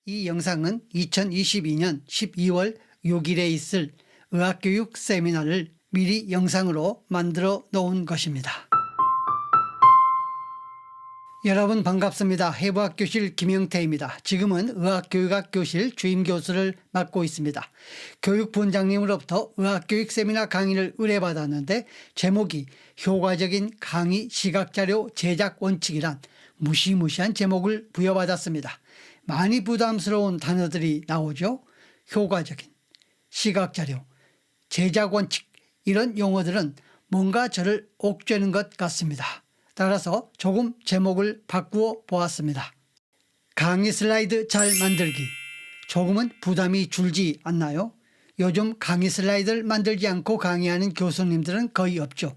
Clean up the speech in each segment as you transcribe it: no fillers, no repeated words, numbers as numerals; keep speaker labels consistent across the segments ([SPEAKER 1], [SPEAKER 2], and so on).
[SPEAKER 1] 이 영상은 2022년 12월 6일에 있을 의학교육 세미나를 미리 영상으로 만들어 놓은 것입니다. 여러분 반갑습니다. 해부학교실 김영태입니다. 지금은 의학교육학 교실 주임교수를 맡고 있습니다. 교육부원장님으로부터 의학교육 세미나 강의를 의뢰받았는데 제목이 효과적인 강의 시각자료 제작 원칙이란 무시무시한 제목을 부여받았습니다. 많이 부담스러운 단어들이 나오죠. 효과적인, 시각자료, 제작 원칙, 이런 용어들은 뭔가 저를 옥죄는 것 같습니다. 따라서 조금 제목을 바꾸어 보았습니다. 강의 슬라이드 잘 만들기. 조금은 부담이 줄지 않나요? 요즘 강의 슬라이드를 만들지 않고 강의하는 교수님들은 거의 없죠.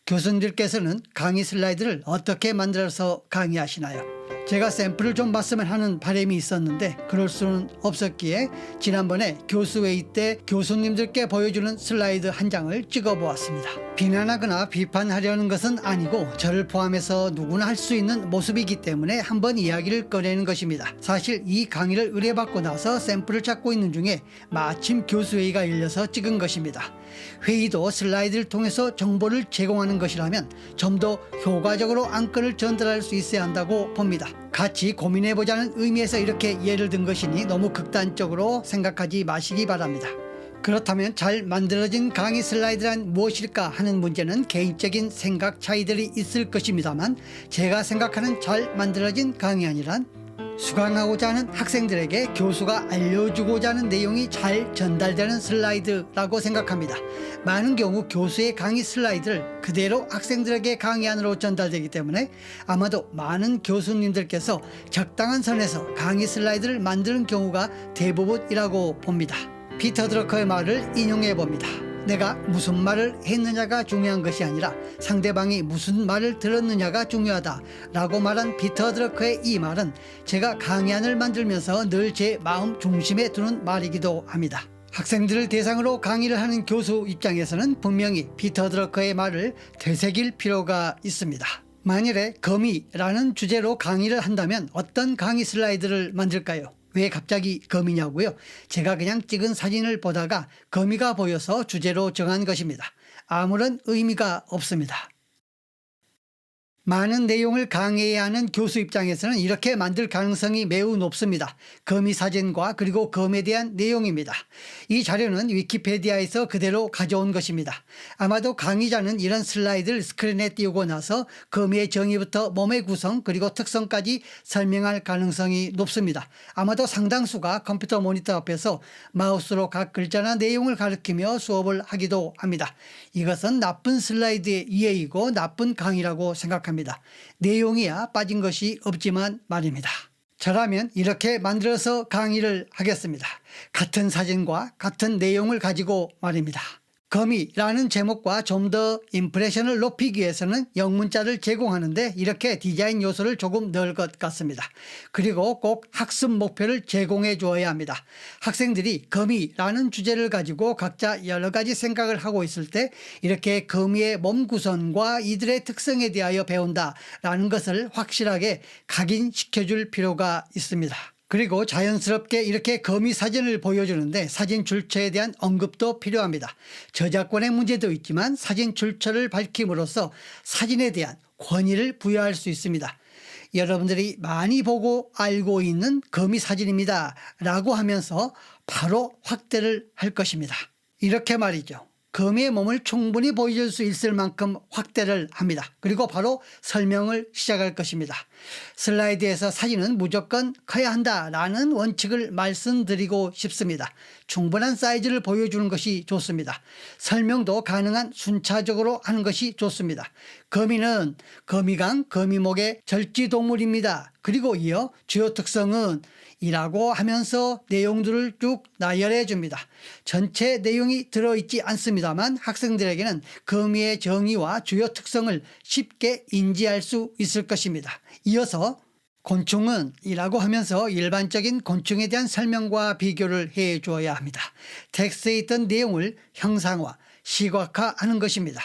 [SPEAKER 1] 교수님들께서는 강의 슬라이드를 어떻게 만들어서 강의하시나요? 제가 샘플을 좀 봤으면 하는 바람이 있었는데 그럴 수는 없었기에 지난번에 교수회의 때 교수님들께 보여주는 슬라이드 한 장을 찍어 보았습니다. 비난하거나 비판하려는 것은 아니고 저를 포함해서 누구나 할 수 있는 모습이기 때문에 한번 이야기를 꺼내는 것입니다. 사실 이 강의를 의뢰받고 나서 샘플을 찾고 있는 중에 마침 교수회의가 열려서 찍은 것입니다. 회의도 슬라이드를 통해서 정보를 제공하는 것이라면 좀 더 효과적으로 안건을 전달할 수 있어야 한다고 봅니다. 같이 고민해보자는 의미에서 이렇게 예를 든 것이니 너무 극단적으로 생각하지 마시기 바랍니다. 그렇다면 잘 만들어진 강의 슬라이드란 무엇일까 하는 문제는 개인적인 생각 차이들이 있을 것입니다만 제가 생각하는 잘 만들어진 강의안이란 수강하고자 하는 학생들에게 교수가 알려주고자 하는 내용이 잘 전달되는 슬라이드라고 생각합니다. 많은 경우 교수의 강의 슬라이드를 그대로 학생들에게 강의안으로 전달되기 때문에 아마도 많은 교수님들께서 적당한 선에서 강의 슬라이드를 만드는 경우가 대부분이라고 봅니다. 피터 드러커의 말을 인용해 봅니다. 내가 무슨 말을 했느냐가 중요한 것이 아니라 상대방이 무슨 말을 들었느냐가 중요하다 라고 말한 피터 드러커의 이 말은 제가 강의안을 만들면서 늘 제 마음 중심에 두는 말이기도 합니다. 학생들을 대상으로 강의를 하는 교수 입장에서는 분명히 피터 드러커의 말을 되새길 필요가 있습니다. 만일에 거미라는 주제로 강의를 한다면 어떤 강의 슬라이드를 만들까요? 왜 갑자기 거미냐고요? 제가 그냥 찍은 사진을 보다가 거미가 보여서 주제로 정한 것입니다. 아무런 의미가 없습니다. 많은 내용을 강의해야 하는 교수 입장에서는 이렇게 만들 가능성이 매우 높습니다. 거미 사진과 그리고 검에 대한 내용입니다. 이 자료는 위키페디아에서 그대로 가져온 것입니다. 아마도 강의자는 이런 슬라이드를 스크린에 띄우고 나서 거미의 정의부터 몸의 구성 그리고 특성까지 설명할 가능성이 높습니다. 아마도 상당수가 컴퓨터 모니터 앞에서 마우스로 각 글자나 내용을 가리키며 수업을 하기도 합니다. 이것은 나쁜 슬라이드의 이해이고 나쁜 강의라고 생각합니다. 내용이야 빠진 것이 없지만 말입니다. 저라면 이렇게 만들어서 강의를 하겠습니다. 같은 사진과 같은 내용을 가지고 말입니다. 거미라는 제목과 좀 더 임프레션을 높이기 위해서는 영문자를 제공하는데 이렇게 디자인 요소를 조금 넣을 것 같습니다. 그리고 꼭 학습 목표를 제공해 주어야 합니다. 학생들이 거미라는 주제를 가지고 각자 여러 가지 생각을 하고 있을 때 이렇게 거미의 몸 구성과 이들의 특성에 대하여 배운다라는 것을 확실하게 각인시켜 줄 필요가 있습니다. 그리고 자연스럽게 이렇게 거미 사진을 보여주는데 사진 출처에 대한 언급도 필요합니다. 저작권의 문제도 있지만 사진 출처를 밝힘으로써 사진에 대한 권위를 부여할 수 있습니다. 여러분들이 많이 보고 알고 있는 거미 사진입니다 라고 하면서 바로 확대를 할 것입니다. 이렇게 말이죠. 거미의 몸을 충분히 보여줄 수 있을 만큼 확대를 합니다. 그리고 바로 설명을 시작할 것입니다. 슬라이드에서 사진은 무조건 커야 한다라는 원칙을 말씀드리고 싶습니다. 충분한 사이즈를 보여주는 것이 좋습니다. 설명도 가능한 순차적으로 하는 것이 좋습니다. 거미는 거미강, 거미목의 절지동물입니다. 그리고 이어 주요 특성은 이라고 하면서 내용들을 쭉 나열해 줍니다. 전체 내용이 들어있지 않습니다만 학생들에게는 거미의 정의와 주요 특성을 쉽게 인지할 수 있을 것입니다. 이어서 곤충은 이라고 하면서 일반적인 곤충에 대한 설명과 비교를 해 주어야 합니다. 텍스트에 있던 내용을 형상화, 시각화하는 것입니다.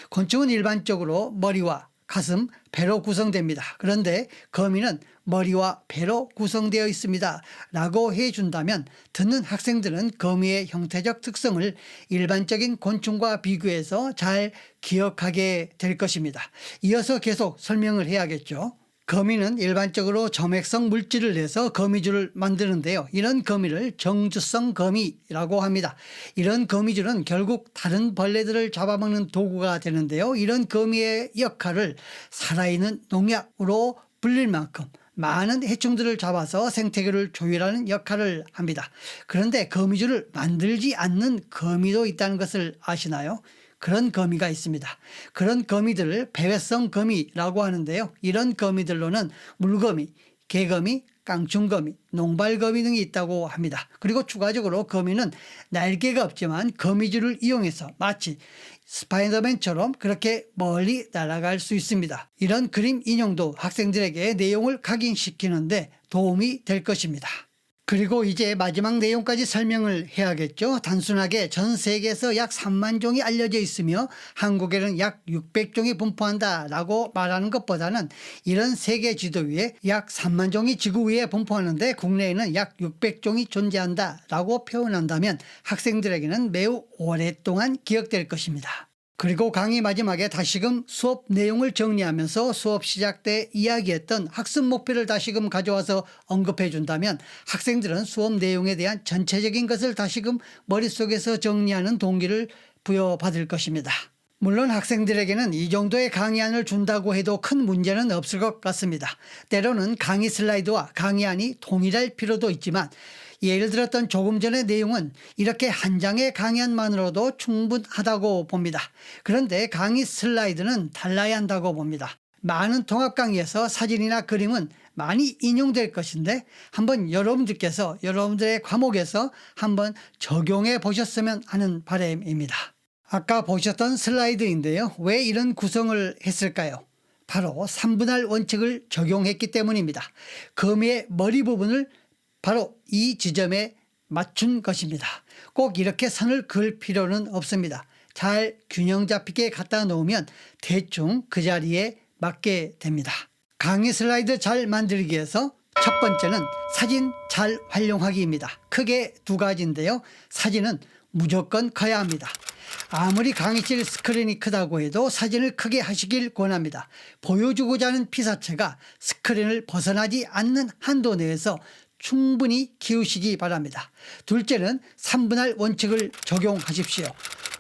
[SPEAKER 1] 곤충은 일반적으로 머리와 가슴, 배로 구성됩니다. 그런데 거미는 머리와 배로 구성되어 있습니다 라고 해준다면 듣는 학생들은 거미의 형태적 특성을 일반적인 곤충과 비교해서 잘 기억하게 될 것입니다. 이어서 계속 설명을 해야겠죠. 거미는 일반적으로 점액성 물질을 내서 거미줄을 만드는데요. 이런 거미를 정주성 거미라고 합니다. 이런 거미줄은 결국 다른 벌레들을 잡아먹는 도구가 되는데요. 이런 거미의 역할을 살아있는 농약으로 불릴 만큼 많은 해충들을 잡아서 생태계를 조율하는 역할을 합니다. 그런데 거미줄을 만들지 않는 거미도 있다는 것을 아시나요? 그런 거미가 있습니다. 그런 거미들을 배회성 거미라고 하는데요. 이런 거미들로는 물거미, 개거미, 깡충거미, 농발거미 등이 있다고 합니다. 그리고 추가적으로 거미는 날개가 없지만 거미줄을 이용해서 마치 스파이더맨처럼 그렇게 멀리 날아갈 수 있습니다. 이런 그림 인용도 학생들에게 내용을 각인시키는데 도움이 될 것입니다. 그리고 이제 마지막 내용까지 설명을 해야겠죠. 단순하게 전 세계에서 약 3만 종이 알려져 있으며 한국에는 약 600종이 분포한다 라고 말하는 것보다는 이런 세계 지도 위에 약 3만 종이 지구 위에 분포하는데 국내에는 약 600종이 존재한다 라고 표현한다면 학생들에게는 매우 오랫동안 기억될 것입니다. 그리고 강의 마지막에 다시금 수업 내용을 정리하면서 수업 시작 때 이야기했던 학습 목표를 다시금 가져와서 언급해 준다면 학생들은 수업 내용에 대한 전체적인 것을 다시금 머릿속에서 정리하는 동기를 부여받을 것입니다. 물론 학생들에게는 이 정도의 강의안을 준다고 해도 큰 문제는 없을 것 같습니다. 때로는 강의 슬라이드와 강의안이 동일할 필요도 있지만 예를 들었던 조금 전의 내용은 이렇게 한 장의 강의안만으로도 충분하다고 봅니다. 그런데 강의 슬라이드는 달라야 한다고 봅니다. 많은 통합 강의에서 사진이나 그림은 많이 인용될 것인데 한번 여러분들께서 여러분들의 과목에서 한번 적용해 보셨으면 하는 바람입니다. 아까 보셨던 슬라이드인데요. 왜 이런 구성을 했을까요? 바로 3분할 원칙을 적용했기 때문입니다. 거미의 머리 부분을 바로 이 지점에 맞춘 것입니다. 꼭 이렇게 선을 그을 필요는 없습니다. 잘 균형 잡히게 갖다 놓으면 대충 그 자리에 맞게 됩니다. 강의 슬라이드 잘 만들기 위해서 첫 번째는 사진 잘 활용하기입니다. 크게 두 가지인데요. 사진은 무조건 커야 합니다. 아무리 강의실 스크린이 크다고 해도 사진을 크게 하시길 권합니다. 보여주고자 하는 피사체가 스크린을 벗어나지 않는 한도 내에서 충분히 키우시기 바랍니다. 둘째는 3분할 원칙을 적용하십시오.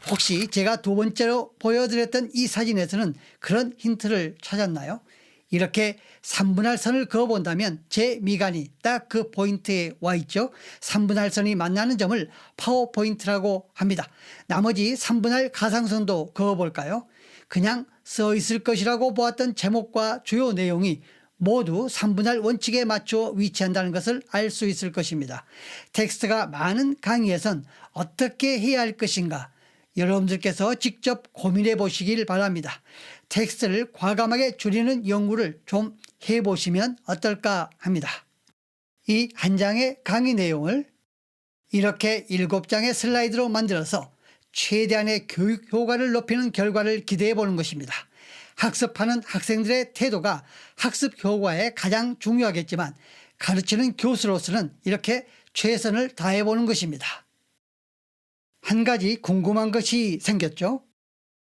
[SPEAKER 1] 혹시 제가 두 번째로 보여드렸던 이 사진에서는 그런 힌트를 찾았나요? 이렇게 3분할 선을 그어본다면 제 미간이 딱 그 포인트에 와 있죠. 3분할 선이 만나는 점을 파워포인트라고 합니다. 나머지 3분할 가상선도 그어볼까요? 그냥 써 있을 것이라고 보았던 제목과 주요 내용이 모두 3분할 원칙에 맞춰 위치한다는 것을 알 수 있을 것입니다. 텍스트가 많은 강의에선 어떻게 해야 할 것인가 여러분들께서 직접 고민해 보시길 바랍니다. 텍스트를 과감하게 줄이는 연구를 좀 해보시면 어떨까 합니다. 이 한 장의 강의 내용을 이렇게 7장의 슬라이드로 만들어서 최대한의 교육 효과를 높이는 결과를 기대해 보는 것입니다. 학습하는 학생들의 태도가 학습 효과에 가장 중요하겠지만 가르치는 교수로서는 이렇게 최선을 다해 보는 것입니다. 한 가지 궁금한 것이 생겼죠.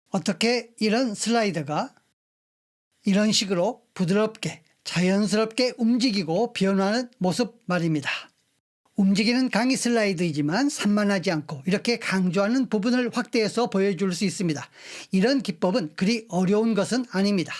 [SPEAKER 1] 어떻게 이런 슬라이드가 이런 식으로 부드럽게 자연스럽게 움직이고 변화하는 모습 말입니다. 움직이는 강의 슬라이드이지만 산만하지 않고 이렇게 강조하는 부분을 확대해서 보여줄 수 있습니다. 이런 기법은 그리 어려운 것은 아닙니다.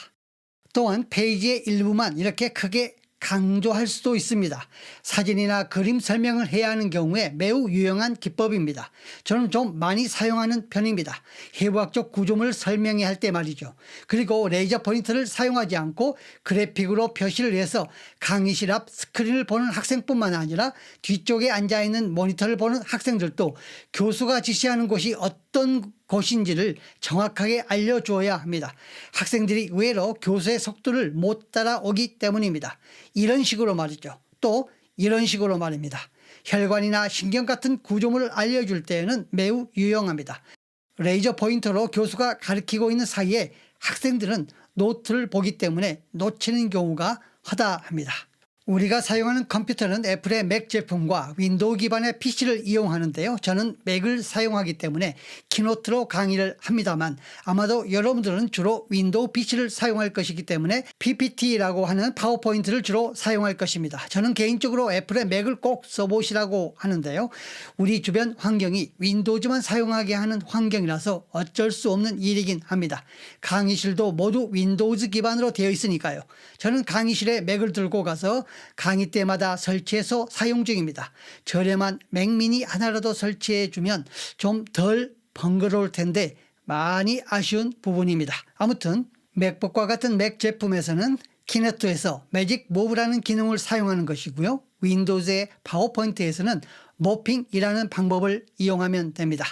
[SPEAKER 1] 또한 페이지의 일부만 이렇게 크게 강조할 수도 있습니다. 사진이나 그림 설명을 해야 하는 경우에 매우 유용한 기법입니다. 저는 좀 많이 사용하는 편입니다. 해부학적 구조물을 설명해야 할 때 말이죠. 그리고 레이저 포인터를 사용하지 않고 그래픽으로 표시를 해서 강의실 앞 스크린을 보는 학생뿐만 아니라 뒤쪽에 앉아있는 모니터를 보는 학생들도 교수가 지시하는 곳이 어떤 곳인지를 정확하게 알려주어야 합니다. 학생들이 의외로 교수의 속도를 못 따라오기 때문입니다. 이런 식으로 말이죠. 또 이런 식으로 말입니다. 혈관이나 신경 같은 구조물을 알려줄 때에는 매우 유용합니다. 레이저 포인터로 교수가 가리키고 있는 사이에 학생들은 노트를 보기 때문에 놓치는 경우가 허다합니다. 우리가 사용하는 컴퓨터는 애플의 맥 제품과 윈도우 기반의 PC를 이용하는데요. 저는 맥을 사용하기 때문에 키노트로 강의를 합니다만 아마도 여러분들은 주로 윈도우 PC를 사용할 것이기 때문에 PPT라고 하는 파워포인트를 주로 사용할 것입니다. 저는 개인적으로 애플의 맥을 꼭 써보시라고 하는데요. 우리 주변 환경이 윈도우즈만 사용하게 하는 환경이라서 어쩔 수 없는 일이긴 합니다. 강의실도 모두 윈도우즈 기반으로 되어 있으니까요. 저는 강의실에 맥을 들고 가서 강의 때마다 설치해서 사용 중입니다. 저렴한 맥 미니 하나라도 설치해 주면 좀 덜 번거로울 텐데 많이 아쉬운 부분입니다. 아무튼 맥북과 같은 맥 제품에서는 키노트에서 매직 모브라는 기능을 사용하는 것이고요. 윈도우즈의 파워포인트에서는 모핑이라는 방법을 이용하면 됩니다.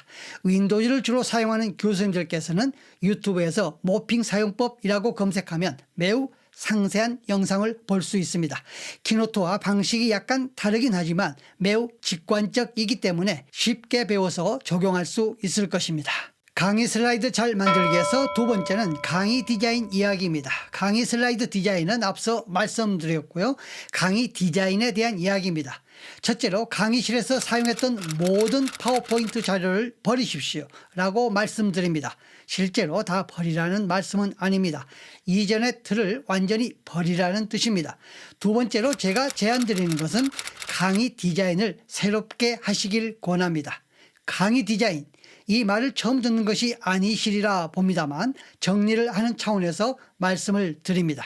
[SPEAKER 1] 윈도우즈를 주로 사용하는 교수님들께서는 유튜브에서 모핑 사용법이라고 검색하면 매우 상세한 영상을 볼 수 있습니다. 키노트와 방식이 약간 다르긴 하지만 매우 직관적이기 때문에 쉽게 배워서 적용할 수 있을 것입니다. 강의 슬라이드 잘 만들기 위해서 두 번째는 강의 디자인 이야기입니다. 강의 슬라이드 디자인은 앞서 말씀드렸고요. 강의 디자인에 대한 이야기입니다. 첫째로 강의실에서 사용했던 모든 파워포인트 자료를 버리십시오 라고 말씀드립니다. 실제로 다 버리라는 말씀은 아닙니다. 이전의 틀을 완전히 버리라는 뜻입니다. 두 번째로 제가 제안드리는 것은 강의 디자인을 새롭게 하시길 권합니다. 강의 디자인, 이 말을 처음 듣는 것이 아니시리라 봅니다만 정리를 하는 차원에서 말씀을 드립니다.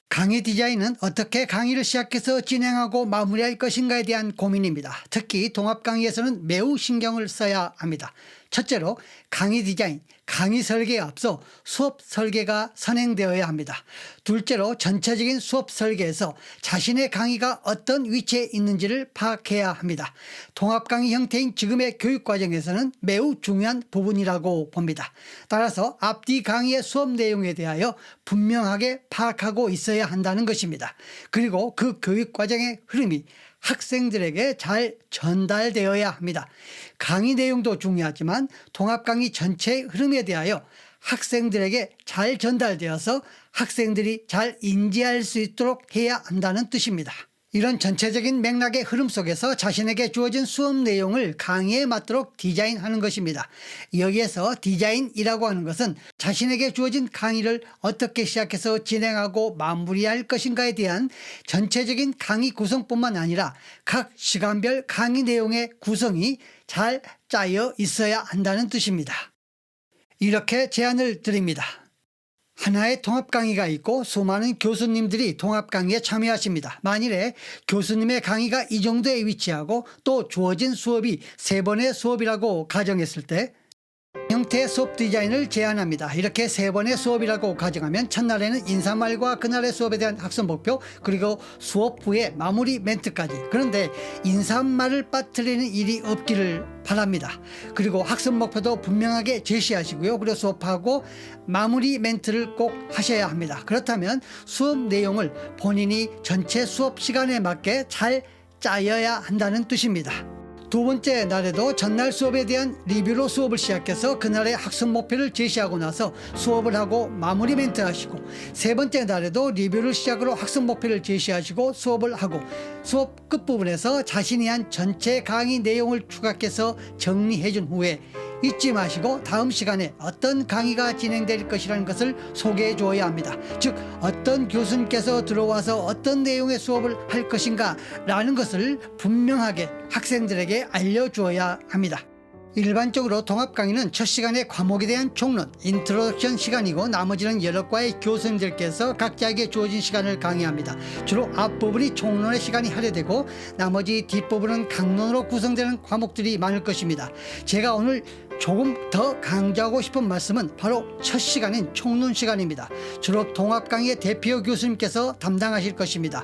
[SPEAKER 1] 강의 디자인은 어떻게 강의를 시작해서 진행하고 마무리할 것인가에 대한 고민입니다. 특히 동합 강의에서는 매우 신경을 써야 합니다. 첫째로 강의 디자인, 강의 설계에 앞서 수업 설계가 선행되어야 합니다. 둘째로 전체적인 수업 설계에서 자신의 강의가 어떤 위치에 있는지를 파악해야 합니다. 통합 강의 형태인 지금의 교육과정에서는 매우 중요한 부분이라고 봅니다. 따라서 앞뒤 강의의 수업 내용에 대하여 분명하게 파악하고 있어야 한다는 것입니다. 그리고 그 교육과정의 흐름이 학생들에게 잘 전달되어야 합니다. 강의 내용도 중요하지만 통합 강의 전체의 흐름에 대하여 학생들에게 잘 전달되어서 학생들이 잘 인지할 수 있도록 해야 한다는 뜻입니다. 이런 전체적인 맥락의 흐름 속에서 자신에게 주어진 수업 내용을 강의에 맞도록 디자인하는 것입니다. 여기에서 디자인이라고 하는 것은 자신에게 주어진 강의를 어떻게 시작해서 진행하고 마무리할 것인가에 대한 전체적인 강의 구성뿐만 아니라 각 시간별 강의 내용의 구성이 잘 짜여 있어야 한다는 뜻입니다. 이렇게 제안을 드립니다. 하나의 통합 강의가 있고 수많은 교수님들이 통합 강의에 참여하십니다. 만일에 교수님의 강의가 이 정도에 위치하고 또 주어진 수업이 3번의 수업이라고 가정했을 때 형태의 수업 디자인을 제안합니다. 이렇게 3번의 수업이라고 가정하면 첫날에는 인사말과 그날의 수업에 대한 학습 목표, 그리고 수업 후에 마무리 멘트까지. 그런데 인사말을 빠뜨리는 일이 없기를 바랍니다. 그리고 학습 목표도 분명하게 제시하시고요. 그리고 수업하고 마무리 멘트를 꼭 하셔야 합니다. 그렇다면 수업 내용을 본인이 전체 수업 시간에 맞게 잘 짜여야 한다는 뜻입니다. 두 번째 날에도 전날 수업에 대한 리뷰로 수업을 시작해서 그날의 학습 목표를 제시하고 나서 수업을 하고 마무리 멘트 하시고, 세 번째 날에도 리뷰를 시작으로 학습 목표를 제시하시고 수업을 하고, 수업 끝부분에서 자신이 한 전체 강의 내용을 추각해서 정리해 준 후에 잊지 마시고 다음 시간에 어떤 강의가 진행될 것이라는 것을 소개해 주어야 합니다. 즉 어떤 교수님께서 들어와서 어떤 내용의 수업을 할 것인가 라는 것을 분명하게 학생들에게 알려주어야 합니다. 일반적으로 통합 강의는 첫 시간에 과목에 대한 총론, 인트로덕션 시간이고 나머지는 여러 과의 교수님들께서 각자에게 주어진 시간을 강의합니다. 주로 앞부분이 총론의 시간이 할애되고 나머지 뒷부분은 강론으로 구성되는 과목들이 많을 것입니다. 제가 오늘 조금 더 강조하고 싶은 말씀은 바로 첫 시간인 총론 시간입니다. 주로 통합 강의의 대표 교수님께서 담당하실 것입니다.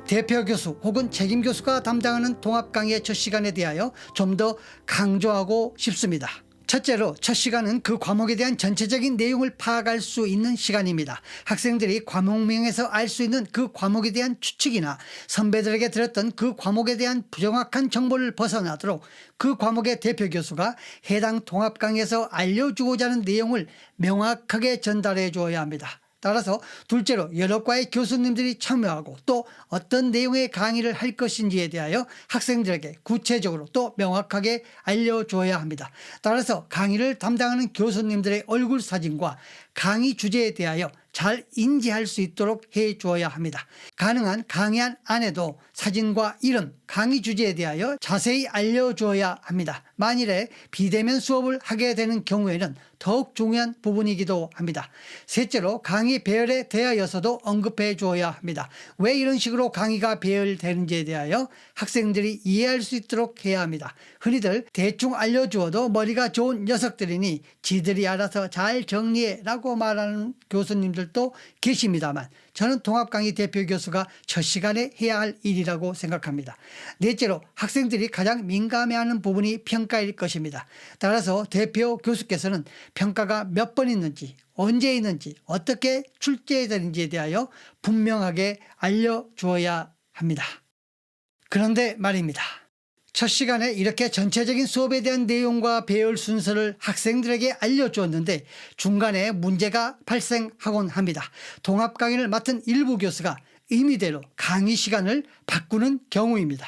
[SPEAKER 1] 대표 교수 혹은 책임 교수가 담당하는 통합 강의의 첫 시간에 대하여 좀 더 강조하고 싶습니다. 첫째로 첫 시간은 그 과목에 대한 전체적인 내용을 파악할 수 있는 시간입니다. 학생들이 과목명에서 알 수 있는 그 과목에 대한 추측이나 선배들에게 들었던 그 과목에 대한 부정확한 정보를 벗어나도록 그 과목의 대표 교수가 해당 통합 강의에서 알려주고자 하는 내용을 명확하게 전달해 주어야 합니다. 따라서 둘째로 여러 과의 교수님들이 참여하고 또 어떤 내용의 강의를 할 것인지에 대하여 학생들에게 구체적으로 또 명확하게 알려줘야 합니다. 따라서 강의를 담당하는 교수님들의 얼굴 사진과 강의 주제에 대하여 잘 인지할 수 있도록 해주어야 합니다. 가능한 강의안 안에도 사진과 이름, 강의 주제에 대하여 자세히 알려주어야 합니다. 만일에 비대면 수업을 하게 되는 경우에는 더욱 중요한 부분이기도 합니다. 셋째로 강의 배열에 대하여서도 언급해 주어야 합니다. 왜 이런 식으로 강의가 배열되는지에 대하여 학생들이 이해할 수 있도록 해야 합니다. 흔히들 대충 알려주어도 머리가 좋은 녀석들이니 지들이 알아서 잘 정리해 라고 말하는 교수님들도 계십니다만 저는 통합강의 대표 교수가 첫 시간에 해야 할 일이라고 생각합니다. 넷째로 학생들이 가장 민감해하는 부분이 평가일 것입니다. 따라서 대표 교수께서는 평가가 몇 번 있는지, 언제 있는지, 어떻게 출제해야 되는지에 대하여 분명하게 알려주어야 합니다. 그런데 말입니다. 첫 시간에 이렇게 전체적인 수업에 대한 내용과 배열 순서를 학생들에게 알려주었는데 중간에 문제가 발생하곤 합니다. 통합 강의를 맡은 일부 교수가 임의대로 강의 시간을 바꾸는 경우입니다.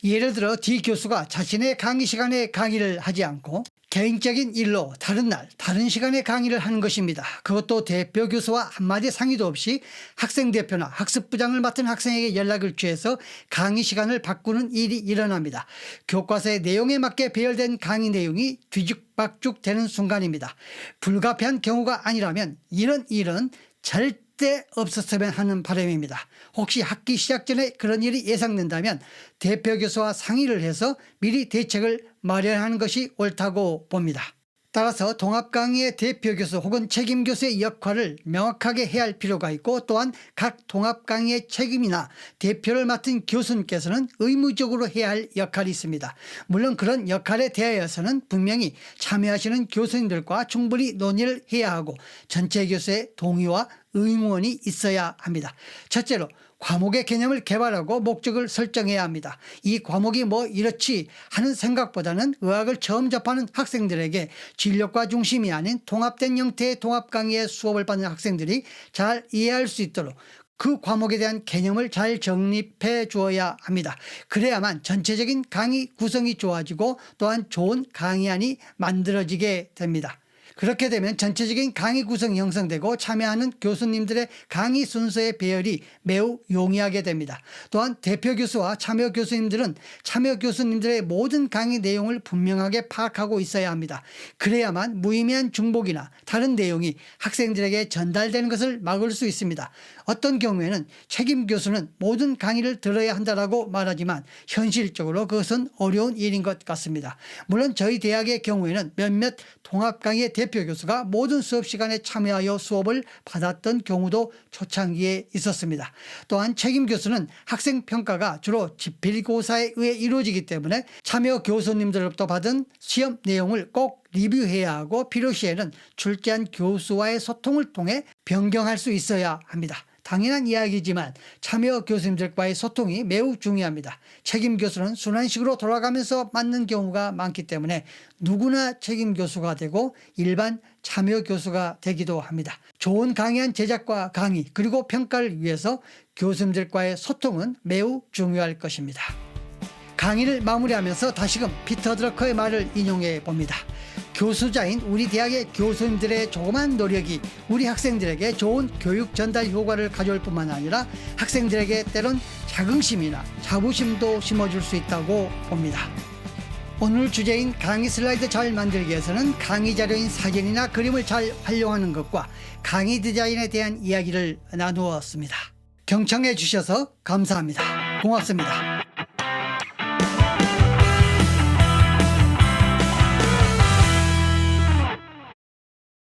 [SPEAKER 1] 예를 들어 D 교수가 자신의 강의 시간에 강의를 하지 않고 개인적인 일로 다른 날 다른 시간에 강의를 하는 것입니다. 그것도 대표 교수와 한마디 상의도 없이 학생 대표나 학습부장을 맡은 학생에게 연락을 취해서 강의 시간을 바꾸는 일이 일어납니다. 교과서의 내용에 맞게 배열된 강의 내용이 뒤죽박죽 되는 순간입니다. 불가피한 경우가 아니라면 이런 일은 절대 없었으면 하는 바람입니다. 혹시 학기 시작 전에 그런 일이 예상된다면 대표 교수와 상의를 해서 미리 대책을 마련하는 것이 옳다고 봅니다. 따라서 통합강의의 대표 교수 혹은 책임 교수의 역할을 명확하게 해야 할 필요가 있고 또한 각 통합강의의 책임이나 대표를 맡은 교수님께서는 의무적으로 해야 할 역할이 있습니다. 물론 그런 역할에 대하여서는 분명히 참여하시는 교수님들과 충분히 논의를 해야 하고 전체 교수의 동의와 의무원이 있어야 합니다. 첫째로 과목의 개념을 개발하고 목적을 설정해야 합니다. 이 과목이 뭐 이렇지 하는 생각보다는 의학을 처음 접하는 학생들에게 진료과 중심이 아닌 통합된 형태의 통합 강의의 수업을 받는 학생들이 잘 이해할 수 있도록 그 과목에 대한 개념을 잘 정립해 주어야 합니다. 그래야만 전체적인 강의 구성이 좋아지고 또한 좋은 강의안이 만들어지게 됩니다. 그렇게 되면 전체적인 강의 구성이 형성되고 참여하는 교수님들의 강의 순서의 배열이 매우 용이하게 됩니다. 또한 대표 교수와 참여 교수님들은 참여 교수님들의 모든 강의 내용을 분명하게 파악하고 있어야 합니다. 그래야만 무의미한 중복이나 다른 내용이 학생들에게 전달되는 것을 막을 수 있습니다. 어떤 경우에는 책임 교수는 모든 강의를 들어야 한다고 말하지만 현실적으로 그것은 어려운 일인 것 같습니다. 물론 저희 대학의 경우에는 몇몇 통합 강의의 대표 교수가 모든 수업 시간에 참여하여 수업을 받았던 경우도 초창기에 있었습니다. 또한 책임 교수는 학생 평가가 주로 지필고사에 의해 이루어지기 때문에 참여 교수님들로부터 받은 시험 내용을 꼭 리뷰해야 하고 필요시에는 출제한 교수와의 소통을 통해 변경할 수 있어야 합니다. 당연한 이야기지만 참여 교수님들과의 소통이 매우 중요합니다. 책임 교수는 순환식으로 돌아가면서 맡는 경우가 많기 때문에 누구나 책임 교수가 되고 일반 참여 교수가 되기도 합니다. 좋은 강의안 제작과 강의 그리고 평가를 위해서 교수님들과의 소통은 매우 중요할 것입니다. 강의를 마무리하면서 다시금 피터 드러커의 말을 인용해 봅니다. 교수자인 우리 대학의 교수님들의 조그만 노력이 우리 학생들에게 좋은 교육 전달 효과를 가져올 뿐만 아니라 학생들에게 때론 자긍심이나 자부심도 심어줄 수 있다고 봅니다. 오늘 주제인 강의 슬라이드 잘 만들기 위해서는 강의 자료인 사진이나 그림을 잘 활용하는 것과 강의 디자인에 대한 이야기를 나누었습니다. 경청해 주셔서 감사합니다. 고맙습니다.